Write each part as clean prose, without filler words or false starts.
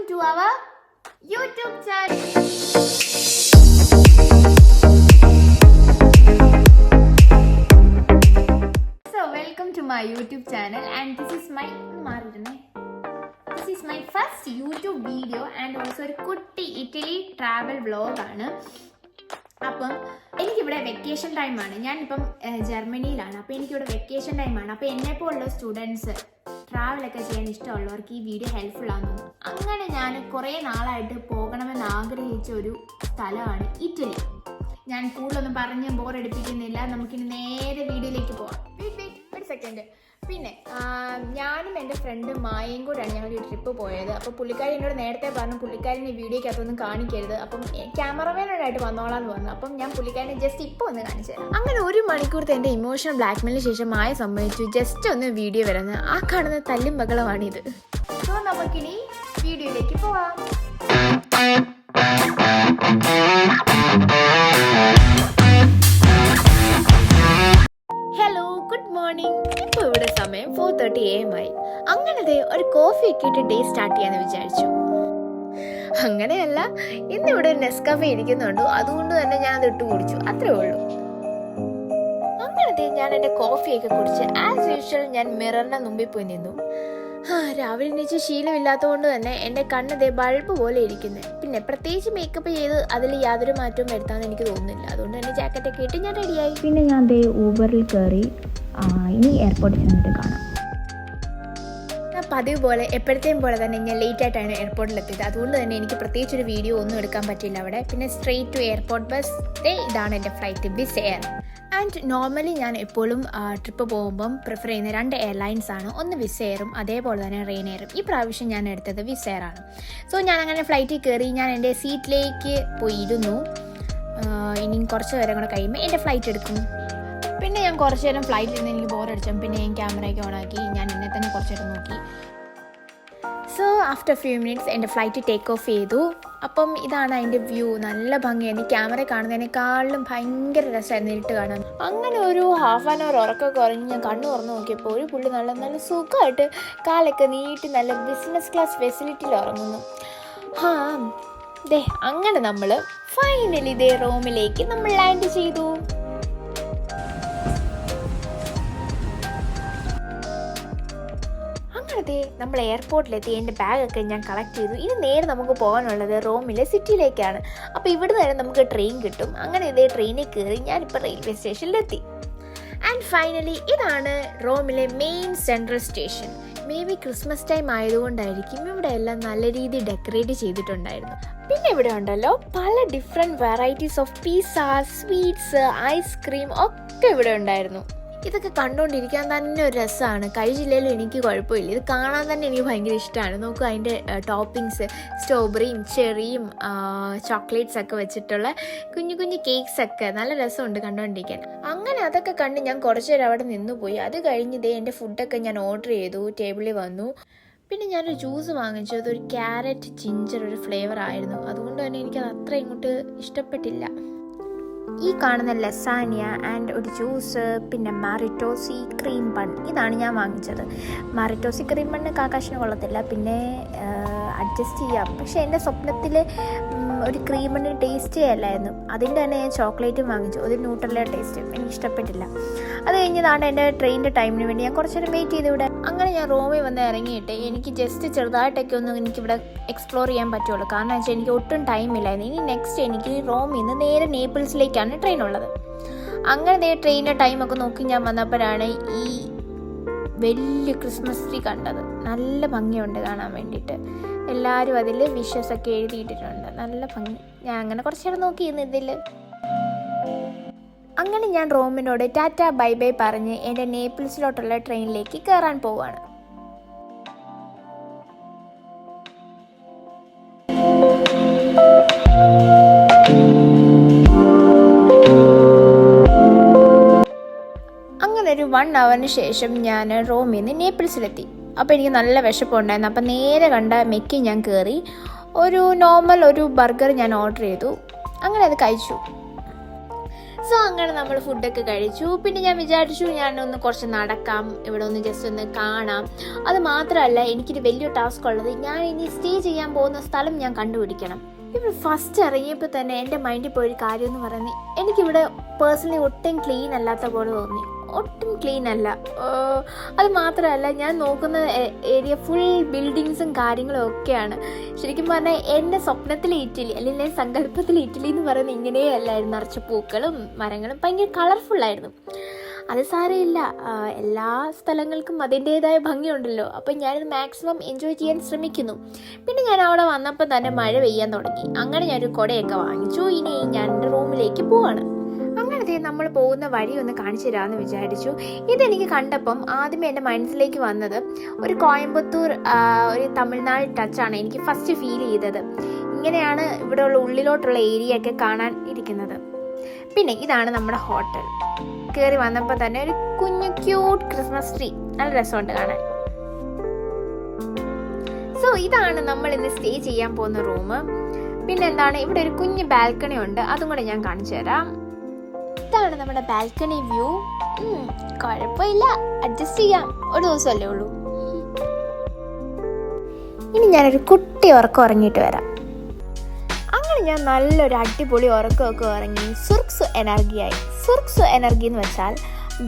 to our YouTube channel. So welcome to my YouTube channel, and this is my first YouTube video and also a കുട്ടി Italy travel വ്ളോഗാണ്. അപ്പം എനിക്കിവിടെ vacation ടൈമാണ്. ഞാനിപ്പം ജർമ്മനിയിലാണ്. അപ്പോൾ എനിക്കിവിടെ വെക്കേഷൻ ടൈമാണ്. അപ്പോൾ എന്നെപ്പോലുള്ള സ്റ്റുഡൻസ് ട്രാവലൊക്കെ ചെയ്യാൻ ഇഷ്ടമുള്ളവർക്ക് ഈ വീഡിയോ ഹെൽപ്ഫുൾ ആണെന്ന് തോന്നുന്നു. അങ്ങനെ ഞാൻ കുറേ നാളായിട്ട് പോകണമെന്ന് ആഗ്രഹിച്ച ഒരു സ്ഥലമാണ് ഇറ്റലി. ഞാൻ കൂടുതലൊന്നും പറഞ്ഞ് ബോറടിപ്പിക്കുന്നില്ല. നമുക്കിനി നേരെ വീഡിയോയിലേക്ക് പോകാം. ഒരു സെക്കൻഡ്. പിന്നെ ഞാനും എൻ്റെ ഫ്രണ്ടും മായയും കൂടെയാണ് ഞങ്ങൾ ഈ ട്രിപ്പ് പോയത്. അപ്പോൾ പുള്ളിക്കാരി എന്നോട് നേരത്തെ പറഞ്ഞു പുള്ളിക്കാരിനെ വീഡിയോയ്ക്കകത്തൊന്നും കാണിക്കരുത്, അപ്പം ക്യാമറമാനായിട്ട് വന്നോളാന്ന് പറഞ്ഞു. അപ്പം ഞാൻ പുള്ളിക്കാരിനെ ജസ്റ്റ് ഇപ്പോൾ ഒന്ന് കാണിച്ചു തരാം. അങ്ങനെ 1 മണിക്കൂറത്തെ എൻ്റെ ഇമോഷണൽ ബ്ലാക്ക്മെയിലിന് ശേഷം മായ സമ്മതിച്ചു ജസ്റ്റ് ഒന്ന് വീഡിയോ വരുന്നത്. ആ കാണുന്ന തല്ലും ബഹളമാണിത്. സോ നമുക്കിനി വീഡിയോയിലേക്ക് പോവാം. Hello, good morning. ഇപ്പോൾ ഇവിടെ സമയം 4:30 AM ആയി. അങ്ങനത്തെ ഒരു കോഫി ഒക്കെ ഇട്ട് ഡേ സ്റ്റാർട്ട് ചെയ്യാന്ന് വിചാരിച്ചു. അങ്ങനെയല്ല, ഇന്നിവിടെ ഒരു നെസ്കാഫെ ഇരിക്കുന്നുണ്ട്, അതുകൊണ്ട് തന്നെ ഞാൻ അത് ഇട്ട് കുടിച്ചു, അത്രേ ഉള്ളൂ. അങ്ങനത്തെ ഞാൻ എൻ്റെ കോഫിയൊക്കെ കുടിച്ച് ആസ് യൂഷ്വൽ ഞാൻ മിററിൻ്റെ മുമ്പിൽ പോയി നിന്നു. രാവിലെ എണീച്ച് ശീലമില്ലാത്തതുകൊണ്ട് തന്നെ എൻ്റെ കണ്ണതേ ബൾബ് പോലെ ഇരിക്കുന്നത്. പിന്നെ പ്രത്യേകിച്ച് മേക്കപ്പ് ചെയ്ത് അതിൽ യാതൊരു മാറ്റവും വരുത്താമെന്ന് എനിക്ക് തോന്നുന്നില്ല. അതുകൊണ്ട് തന്നെ ജാക്കറ്റൊക്കെ ഇട്ട് ഞാൻ റെഡിയായി. പിന്നെ ഞാൻ ഊബറിൽ കയറി. ഇനി എയർപോർട്ടിൽ ചെന്നിട്ട് കാണാം. പതിവ് പോലെ എപ്പോഴത്തെയും പോലെ തന്നെ ഞാൻ ലേറ്റ് ആയിട്ടാണ് എയർപോർട്ടിലെത്തിയത്. അതുകൊണ്ട് തന്നെ എനിക്ക് പ്രത്യേകിച്ചൊരു വീഡിയോ ഒന്നും എടുക്കാൻ പറ്റില്ല അവിടെ. പിന്നെ സ്ട്രെയിറ്റ് ടു എയർപോർട്ട് ബസ്. ഇതാണ് എൻ്റെ flight, Wizz Air. And normally ഞാൻ എപ്പോഴും ട്രിപ്പ് പോകുമ്പം പ്രിഫർ ചെയ്യുന്ന 2 എയർലൈൻസ് ആണ്. ഒന്ന് വിസ് എയറും അതേപോലെ തന്നെ റെയിൻ എയറും. ഈ പ്രാവശ്യം ഞാൻ എടുത്തത് വിസ് എയർ ആണ്. സോ ഞാൻ അങ്ങനെ ഫ്ലൈറ്റിൽ കയറി ഞാൻ എൻ്റെ സീറ്റിലേക്ക് പോയിരുന്നു. ഇനിയും കുറച്ച് നേരം കൂടെ കഴിയുമ്പോൾ എൻ്റെ ഫ്ലൈറ്റ് എടുക്കും. പിന്നെ ഞാൻ കുറച്ച് നേരം ഫ്ലൈറ്റിൽ നിന്ന് എനിക്ക് ബോറടിച്ചു. പിന്നെ ഞാൻ ക്യാമറയൊക്കെ ഓണാക്കി ഞാൻ എന്നെ തന്നെ കുറച്ച് നേരം നോക്കി. സോ ആഫ്റ്റർ ഫ്യൂ മിനിറ്റ്സ് എൻ്റെ ഫ്ലൈറ്റ് ടേക്ക് ഓഫ് ചെയ്തു. അപ്പം ഇതാണ് അതിൻ്റെ വ്യൂ. നല്ല ഭംഗിയായിരുന്നു. ക്യാമറ കാണുന്നതിനേക്കാളും ഭയങ്കര രസമായിരുന്നു ഇരുട്ട് കാണാൻ. അങ്ങനെ ഒരു ഹാഫ് ആൻ അവർ ഉറക്കമൊക്കെ ഉറങ്ങി ഞാൻ കണ്ണു തുറന്ന് നോക്കിയപ്പോൾ ഒരു പുള്ളി നല്ല സുഖമായിട്ട് കാലൊക്കെ നീട്ടി നല്ല ബിസിനസ് ക്ലാസ് ഫെസിലിറ്റിയിൽ ഉറങ്ങുന്നു. അങ്ങനെ നമ്മൾ ഫൈനലി റോമിലേക്ക് നമ്മൾ ലാൻഡ് ചെയ്തു. നമ്മൾ എയർപോർട്ടിലെത്തി. എൻ്റെ ബാഗൊക്കെ ഞാൻ കളക്ട് ചെയ്തു. ഇനി നേരെ നമുക്ക് പോകാനുള്ളത് റോമിലെ സിറ്റിയിലേക്കാണ്. അപ്പോൾ ഇവിടുന്ന് തന്നെ നമുക്ക് ട്രെയിൻ കിട്ടും. അങ്ങനെ ട്രെയിനിൽ കയറി ഞാനിപ്പോൾ റെയിൽവേ സ്റ്റേഷനിലെത്തി. ആൻഡ് ഫൈനലി ഇതാണ് റോമിലെ main central station. Maybe Christmas time ആയതുകൊണ്ടായിരിക്കും ഇവിടെ എല്ലാം നല്ല രീതിയിൽ ഡെക്കറേറ്റ് ചെയ്തിട്ടുണ്ടായിരുന്നു. പിന്നെ ഇവിടെ ഉണ്ടല്ലോ പല different varieties of pizza, sweets, ice cream ഒക്കെ ഇവിടെ ഉണ്ടായിരുന്നു. ഇതൊക്കെ കണ്ടുകൊണ്ടിരിക്കാൻ തന്നെ ഒരു രസമാണ്. കഴിച്ചില്ലെങ്കിലും എനിക്ക് കുഴപ്പമില്ല. ഇത് കാണാൻ തന്നെ എനിക്ക് ഭയങ്കര ഇഷ്ടമാണ്. നോക്കൂ, അതിൻ്റെ ടോപ്പിങ്സ് സ്ട്രോബെറിയും ചെറിയും ചോക്ലേറ്റ്സ് ഒക്കെ വെച്ചിട്ടുള്ള കുഞ്ഞു കുഞ്ഞു കേക്ക്സ് ഒക്കെ നല്ല രസമുണ്ട് കണ്ടുകൊണ്ടിരിക്കാൻ. അങ്ങനെ അതൊക്കെ കണ്ട് ഞാൻ കുറച്ച് നേരം അവിടെ നിന്നുപോയി. അത് കഴിഞ്ഞ് എൻ്റെ ഫുഡൊക്കെ ഞാൻ ഓർഡർ ചെയ്തു, ടേബിളിൽ വന്നു. പിന്നെ ഞാനൊരു ജ്യൂസ് വാങ്ങിച്ചു. അതൊരു ക്യാരറ്റ് ജിഞ്ചർ ഒരു ഫ്ലേവർ ആയിരുന്നു. അതുകൊണ്ട് തന്നെ എനിക്കത് അത്ര ഇങ്ങോട്ട് ഇഷ്ടപ്പെട്ടില്ല. ഈ കാണുന്ന ലസാനിയ ആൻഡ് ഒരു ജ്യൂസ്, പിന്നെ മാറിറ്റോസി ക്രീം ബൺ, ഇതാണ് ഞാൻ വാങ്ങിച്ചത്. മാറിറ്റോസി ക്രീം ബണ്ണ് കാക്കാശിന് കൊള്ളത്തില്ല, പിന്നെ അഡ്ജസ്റ്റ് ചെയ്യാം. പക്ഷേ എൻ്റെ സ്വപ്നത്തിൽ ഒരു ക്രീം ബണ്ണിന് ടേസ്റ്റേ അല്ലായിരുന്നു. അതിൻ്റെ തന്നെ ഞാൻ ചോക്ലേറ്റും വാങ്ങിച്ചു. ഒരു ന്യൂട്രല്ല ടേസ്റ്റ് എനിക്ക് ഇഷ്ടപ്പെട്ടില്ല. അത് കഴിഞ്ഞതാണ് എൻ്റെ ട്രെയിനിൻ്റെ ടൈമിന് വേണ്ടി ഞാൻ കുറച്ച് നേരം വെയിറ്റ് ചെയ്ത് ഇവിടെ. അങ്ങനെ ഞാൻ റോമിൽ വന്ന് ഇറങ്ങിയിട്ട് എനിക്ക് ജസ്റ്റ് ചെറുതായിട്ടൊക്കെ ഒന്നും എനിക്കിവിടെ എക്സ്പ്ലോർ ചെയ്യാൻ പറ്റുള്ളൂ. കാരണം വെച്ചാൽ എനിക്ക് ഒട്ടും ടൈമില്ലായിരുന്നു. ഇനി നെക്സ്റ്റ് എനിക്ക് റോമിൽ നിന്ന് നേരെ നേപ്പിൾസിലേക്കാണ് ട്രെയിൻ ഉള്ളത്. അങ്ങനെ ട്രെയിനിൻ്റെ ടൈമൊക്കെ നോക്കി ഞാൻ വന്നപ്പോഴാണ് ഈ വലിയ ക്രിസ്മസ് ട്രീ കണ്ടത്. നല്ല ഭംഗിയുണ്ട് കാണാൻ വേണ്ടിയിട്ട്. എല്ലാവരും അതിൽ വിഷസ് ഒക്കെ എഴുതിയിട്ടിട്ടുണ്ട്. നല്ല ഭംഗി. ഞാൻ അങ്ങനെ കുറച്ച് നേരം നോക്കിയിരുന്നു ഇതിൽ. അങ്ങനെ ഞാൻ റോമിനോട് ടാറ്റ ബൈ ബൈ പറഞ്ഞ് എൻ്റെ നേപ്പിൾസിലോട്ടുള്ള ട്രെയിനിലേക്ക് കയറാൻ പോവുകയാണ്. അങ്ങനെ ഒരു 1 അവറിന് ശേഷം ഞാൻ റോമിൽ നിന്ന് നേപ്പിൾസിലെത്തി. അപ്പോൾ എനിക്ക് നല്ല വിശപ്പുണ്ടായിരുന്നു. അപ്പം നേരെ കണ്ട മെക്കി ഞാൻ കയറി. ഒരു നോർമൽ ഒരു ബർഗർ ഞാൻ ഓർഡർ ചെയ്തു. അങ്ങനെ അത് കഴിച്ചു. സോ അങ്ങനെ നമ്മൾ ഫുഡൊക്കെ കഴിച്ചു. പിന്നെ ഞാൻ വിചാരിച്ചു ഞാനൊന്ന് കുറച്ച് നടക്കാം, ഇവിടെ ഒന്ന് ജസ്റ്റ് ഒന്ന് കാണാം. അത് മാത്രമല്ല എനിക്കൊരു വലിയ ടാസ്ക് ഉള്ളത്, ഞാൻ ഇനി സ്റ്റേ ചെയ്യാൻ പോകുന്ന സ്ഥലം ഞാൻ കണ്ടുപിടിക്കണം. ഇവിടെ ഫസ്റ്റ് ഇറങ്ങിയപ്പോൾ തന്നെ എൻ്റെ മൈൻഡിൽ പോയൊരു കാര്യം എന്ന് പറയുന്നത്, എനിക്കിവിടെ പേഴ്സണലി ഒട്ടും ക്ലീൻ അല്ലാത്ത പോലെ തോന്നി. ഒട്ടും ക്ലീൻ അല്ല. അത് മാത്രമല്ല ഞാൻ നോക്കുന്ന ഏരിയ ഫുൾ ബിൽഡിങ്സും കാര്യങ്ങളും ഒക്കെയാണ്. ശരിക്കും പറഞ്ഞാൽ എൻ്റെ സ്വപ്നത്തിലെ ഇറ്റലി അല്ലെങ്കിൽ സങ്കല്പത്തിലെ ഇറ്റലി എന്ന് പറയുന്നത് ഇങ്ങനെയേ അല്ലായിരുന്നു. നിറച്ച് പൂക്കളും മരങ്ങളും ഭയങ്കര കളർഫുള്ളായിരുന്നു. അത് സാരമില്ല, എല്ലാ സ്ഥലങ്ങൾക്കും അതിൻ്റേതായ ഭംഗിയുണ്ടല്ലോ. അപ്പം ഞാനിത് മാക്സിമം എൻജോയ് ചെയ്യാൻ ശ്രമിക്കുന്നു. പിന്നെ ഞാൻ അവിടെ വന്നപ്പോൾ തന്നെ മഴ പെയ്യാൻ തുടങ്ങി. അങ്ങനെ ഞാനൊരു കുടയൊക്കെ വാങ്ങിച്ചു. ഇനി ഞാൻ എൻ്റെ റൂമിലേക്ക് പോവാണ്. അങ്ങനത്തെ നമ്മൾ പോകുന്ന വഴി ഒന്ന് കാണിച്ചു തരാമെന്ന് വിചാരിച്ചു. ഇതെനിക്ക് കണ്ടപ്പം ആദ്യമേ എൻ്റെ മനസ്സിലേക്ക് വന്നത് ഒരു കോയമ്പത്തൂർ, ഒരു തമിഴ്നാട് ടച്ചാണ് എനിക്ക് ഫസ്റ്റ് ഫീൽ ചെയ്തത്. ഇങ്ങനെയാണ് ഇവിടെയുള്ള ഉള്ളിലോട്ടുള്ള ഏരിയ ഒക്കെ കാണാൻ ഇരിക്കുന്നത്. പിന്നെ ഇതാണ് നമ്മുടെ ഹോട്ടൽ. കയറി വന്നപ്പോൾ തന്നെ ഒരു കുഞ്ഞു ക്യൂട്ട് ക്രിസ്മസ് ട്രീ, നല്ല രസമുണ്ട് കാണാൻ. സോ ഇതാണ് നമ്മൾ ഇന്ന് സ്റ്റേ ചെയ്യാൻ പോകുന്ന റൂം. പിന്നെ എന്താണ്, ഇവിടെ ഒരു കുഞ്ഞു ബാൽക്കണി ഉണ്ട്, അതും കൂടെ ഞാൻ കാണിച്ചു തരാം. ഇതാണ് നമ്മുടെ ബാൽക്കണി വ്യൂ. കുഴപ്പമില്ല, അഡ്ജസ്റ്റ് ചെയ്യാം, ഒരു ദിവസമല്ലേ ഉള്ളൂ. ഇനി ഞാനൊരു കുട്ടി ഉറക്കം ഉറങ്ങിയിട്ട് വരാം. അങ്ങനെ ഞാൻ നല്ലൊരു അടിപൊളി ഉറക്കമൊക്കെ ഉറങ്ങി സുർക്സ് എനർജിയായി. സുർക്സ് എനർജി എന്ന് വെച്ചാൽ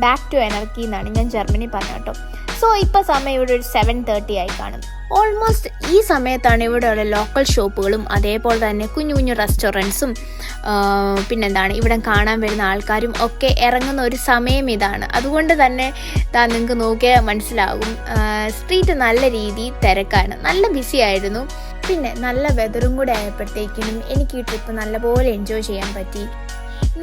ബാക്ക് ടു എനർജി എന്നാണ് ഞാൻ ജർമ്മനി പറഞ്ഞ കേട്ടോ. സോ ഇപ്പോൾ സമയം ഇവിടെ ഒരു 7:30 ആയി കാണും. ഓൾമോസ്റ്റ് ഈ സമയത്താണ് ഇവിടെയുള്ള ലോക്കൽ ഷോപ്പുകളും അതേപോലെ തന്നെ കുഞ്ഞു കുഞ്ഞു റെസ്റ്റോറൻറ്റ്സും പിന്നെന്താണ് ഇവിടെ കാണാൻ വരുന്ന ആൾക്കാരും ഒക്കെ ഇറങ്ങുന്ന ഒരു സമയം ഇതാണ്. അതുകൊണ്ട് തന്നെ നിങ്ങൾക്ക് നോക്കിയാൽ മനസ്സിലാകും, സ്ട്രീറ്റ് നല്ല രീതിയിൽ തിരക്കാണ്, നല്ല ബിസി ആയിരുന്നു. പിന്നെ നല്ല വെതറും കൂടെ ആയപ്പോഴത്തേക്കിനും എനിക്ക് ഈ ട്രിപ്പ് നല്ലപോലെ എൻജോയ് ചെയ്യാൻ പറ്റി.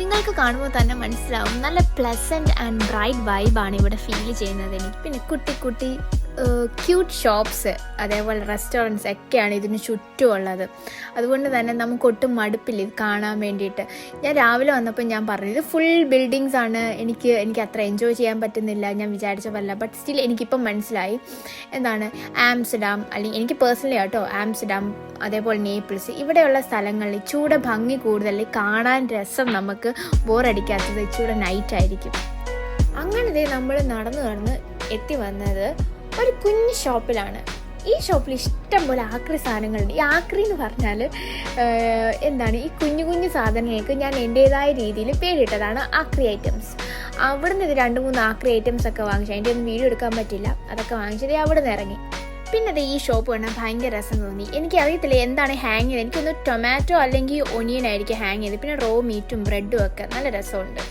നിങ്ങൾക്ക് കാണുമ്പോൾ തന്നെ മനസ്സിലാവും, നല്ല പ്ലസൻറ്റ് ആൻഡ് ബ്രൈറ്റ് വൈബാണ് ഇവിടെ ഫീൽ ചെയ്യുന്നത് എനിക്ക്. പിന്നെ കുട്ടി കുട്ടി ക്യൂട്ട് ഷോപ്സ് അതേപോലെ റെസ്റ്റോറൻറ്റ്സ് ഒക്കെയാണ് ഇതിന് ചുറ്റുമുള്ളത്. അതുകൊണ്ട് തന്നെ നമുക്കൊട്ടും മടുപ്പില്ല ഇത് കാണാൻ വേണ്ടിയിട്ട്. ഞാൻ രാവിലെ വന്നപ്പോൾ ഞാൻ പറഞ്ഞു ഇത് ഫുൾ ബിൽഡിങ്സ് ആണ്, എനിക്ക് അത്ര എൻജോയ് ചെയ്യാൻ പറ്റുന്നില്ല, ഞാൻ വിചാരിച്ച പോലെ. ബട്ട് സ്റ്റിൽ എനിക്കിപ്പം മനസ്സിലായി എന്താണ് ആംസ്റ്റർഡാം, അല്ലെങ്കിൽ എനിക്ക് പേഴ്സണലി കേട്ടോ ആംസ്റ്റർഡാം അതേപോലെ നേപ്പിൾസ് ഇവിടെയുള്ള സ്ഥലങ്ങളിൽ ഇച്ചൂടെ ഭംഗി കൂടുതൽ, കാണാൻ രസം, നമുക്ക് ബോറടിക്കാത്തത് ഇച്ചൂടെ നൈറ്റായിരിക്കും. അങ്ങനെ നമ്മൾ നടന്ന് എത്തി വന്നത് ഒരു കുഞ്ഞ് ഷോപ്പിലാണ്. ഈ ഷോപ്പിൽ ഇഷ്ടം പോലെ ആക്രി സാധനങ്ങളുണ്ട്. ഈ ആക്രി എന്ന് പറഞ്ഞാൽ എന്താണ്, ഈ കുഞ്ഞു കുഞ്ഞു സാധനങ്ങൾക്ക് ഞാൻ എൻ്റേതായ രീതിയിൽ പേരിട്ടതാണ് ആക്രി ഐറ്റംസ്. അവിടുന്ന് ഇത് 2-3 ആക്രി ഐറ്റംസ് ഒക്കെ വാങ്ങിച്ചു. അതിൻ്റെ ഒന്നും വീഡിയോ എടുക്കാൻ പറ്റില്ല, അതൊക്കെ വാങ്ങിച്ചത് അവിടെ നിന്ന് ഇറങ്ങി. പിന്നെ അത് ഈ ഷോപ്പ് കാണാൻ ഭയങ്കര രസം തോന്നി. എനിക്കറിയത്തില്ല എന്താണ് ഹാങ് ചെയ്തത്, എനിക്കൊന്ന് ടൊമാറ്റോ അല്ലെങ്കിൽ ഒനിയൻ ആയിരിക്കും ഹാങ് ചെയ്തത്. പിന്നെ റോ മീറ്റും ബ്രെഡും ഒക്കെ നല്ല രസമുണ്ട്.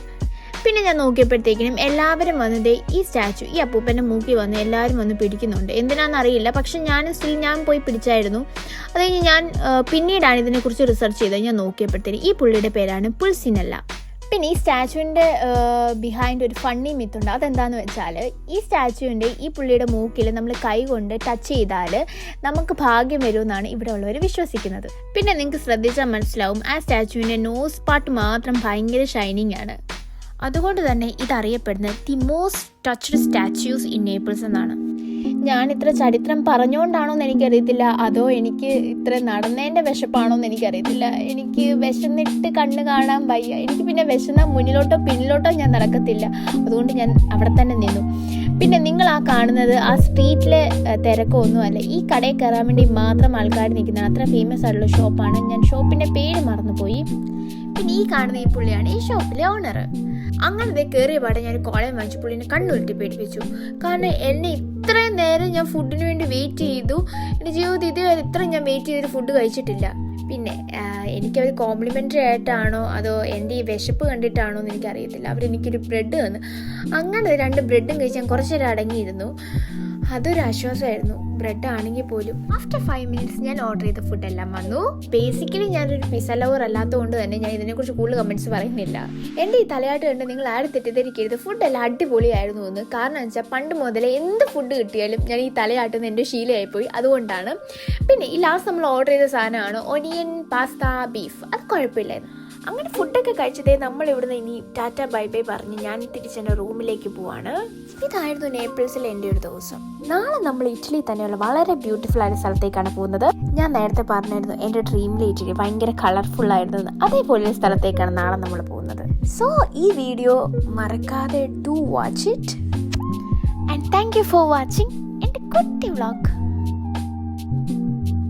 പിന്നെ ഞാൻ നോക്കിയപ്പോഴത്തേക്കിനും എല്ലാവരും വന്നത് ഈ സ്റ്റാച്ചു, ഈ അപ്പൂപ്പൻ്റെ മൂക്കി വന്ന് എല്ലാവരും വന്ന് പിടിക്കുന്നുണ്ട്. എന്തിനാണെന്നറിയില്ല, പക്ഷെ ഞാൻ പോയി പിടിച്ചായിരുന്നു. അത് കഴിഞ്ഞ് ഞാൻ പിന്നീടാണ് ഇതിനെക്കുറിച്ച് റിസർച്ച് ചെയ്തത്. ഞാൻ നോക്കിയപ്പോഴത്തേക്കും ഈ പുള്ളിയുടെ പേരാണ് പുൾസിനല്ല. പിന്നെ ഈ സ്റ്റാച്ചുവിൻ്റെ ബിഹൈൻഡ് ഒരു ഫണ്ണി മിത്തുണ്ട്. അതെന്താണെന്ന് വെച്ചാൽ ഈ സ്റ്റാച്ചുവിൻ്റെ ഈ പുള്ളിയുടെ മൂക്കിൽ നമ്മൾ കൈ കൊണ്ട് ടച്ച് ചെയ്താൽ നമുക്ക് ഭാഗ്യം വരുമെന്നാണ് ഇവിടെ ഉള്ളവർ വിശ്വസിക്കുന്നത്. പിന്നെ നിങ്ങൾക്ക് ശ്രദ്ധിച്ചാൽ മനസ്സിലാവും, ആ സ്റ്റാച്ചുവിൻ്റെ നോസ് പാർട്ട് മാത്രം ഭയങ്കര ഷൈനിങ് ആണ്. അതുകൊണ്ട് തന്നെ ഇതറിയപ്പെടുന്നത് the most touched statues in Naples എന്നാണ്. ഞാൻ ഇത്ര ചരിത്രം പറഞ്ഞുകൊണ്ടാണോ എന്ന് എനിക്കറിയത്തില്ല, അതോ എനിക്ക് ഇത്ര നടന്നതിൻ്റെ വിശപ്പാണോ എന്ന് എനിക്കറിയത്തില്ല. എനിക്ക് വിശന്നിട്ട് കണ്ണ് കാണാൻ വയ്യ. എനിക്ക് പിന്നെ വിശന്ന മുന്നിലോട്ടോ പിന്നിലോട്ടോ ഞാൻ നടക്കത്തില്ല. അതുകൊണ്ട് ഞാൻ അവിടെ തന്നെ നിന്നു. പിന്നെ നിങ്ങൾ ആ കാണുന്നത് ആ സ്ട്രീറ്റിലെ തിരക്കോ ഒന്നുമല്ല, ഈ കടയിൽ കയറാൻ വേണ്ടി മാത്രം ആൾക്കാർ നിൽക്കുന്നത്. അത്ര ഫേമസ് ആയിട്ടുള്ള ഷോപ്പാണ്. ഞാൻ ഷോപ്പിൻ്റെ പേര് മറന്നുപോയി. പിന്നെ ഈ കാണുന്ന ഈ പുള്ളിയാണ് ഈ ഷോപ്പിലെ ഓണർ. അങ്ങനെ കയറിയ പാടെ ഞാൻ കോളയം വാങ്ങിച്ചു. പുള്ളിനെ കണ്ണുരുട്ടി പേടിപ്പിച്ചു. കാരണം എന്നെ ഇത്രയും നേരം ഞാൻ ഫുഡിന് വേണ്ടി വെയിറ്റ് ചെയ്തു. എൻ്റെ ജീവിതത്തിൽ ഇതുവരെ ഇത്രയും ഞാൻ വെയിറ്റ് ചെയ്തൊരു ഫുഡ് കഴിച്ചിട്ടില്ല. പിന്നെ എനിക്കവർ കോംപ്ലിമെൻ്ററി ആയിട്ടാണോ അതോ എൻ്റെ ഈ വിശപ്പ് കണ്ടിട്ടാണോ എന്ന് എനിക്കറിയത്തില്ല. അവരെനിക്കൊരു ബ്രെഡ് തന്നു. അങ്ങനെ 2 ബ്രെഡും കഴിച്ച് ഞാൻ കുറച്ച് നേരം അടങ്ങിയിരുന്നു. അതൊരു ആശ്വാസമായിരുന്നു. ബ്രെഡ് ആണെങ്കിൽ പോലും. ആഫ്റ്റർ 5 മിനിറ്റ്സ് ഞാൻ ഓർഡർ ചെയ്ത ഫുഡെല്ലാം വന്നു. ബേസിക്കലി ഞാനൊരു പിസ്സ ലവർ അല്ലാത്തതുകൊണ്ട് തന്നെ ഞാൻ ഇതിനെക്കുറിച്ച് കൂടുതൽ കമൻറ്റ്സ് പറയുന്നില്ല. എൻ്റെ ഈ തലയാട്ട് കണ്ട് നിങ്ങൾ ആരും തെറ്റിദ്ധരിക്കരുത്, ഫുഡെല്ലാം അടിപൊളിയായിരുന്നു എന്ന്. കാരണം എന്ന് വെച്ചാൽ പണ്ട് മുതലേ എന്ത് ഫുഡ് കിട്ടിയാലും ഞാൻ ഈ തലയാട്ടുന്ന എൻ്റെ ശീലമായിപ്പോയി, അതുകൊണ്ടാണ്. പിന്നെ ഈ ലാസ്റ്റ് നമ്മൾ ഓർഡർ ചെയ്ത സാധനമാണ് ഒനിയൻ പാസ്ത ബീഫ്. അത് കുഴപ്പമില്ലായിരുന്നു. അങ്ങനെ ഫുഡൊക്കെ കഴിച്ചതേ നമ്മൾ ഇവിടുന്ന് ഇനി ടാറ്റ ബൈ ബൈ പറഞ്ഞ് ഞാൻ തിരിച്ചെൻ്റെ റൂമിലേക്ക് പോവാണ്. ഇതായിരുന്നു നേപ്പിൾസിലെ എൻ്റെ ഒരു ദിവസം. നാളെ നമ്മൾ ഇറ്റലി തന്നെയുള്ള വളരെ ബ്യൂട്ടിഫുൾ ആയ സ്ഥലത്തേക്കാണ് പോകുന്നത്. ഞാൻ നേരത്തെ പറഞ്ഞിരുന്നു എൻ്റെ ഡ്രീമിലെ ഇറ്റലി ഭയങ്കര കളർഫുൾ ആയിരുന്നു. അതേപോലെ സ്ഥലത്തേക്കാണ് നാളെ നമ്മൾ പോകുന്നത്. സോ ഈ വീഡിയോ മറക്കാതെ do watch it and thank you for watching എൻ്റെ കുട്ടി വ്ളോഗ്.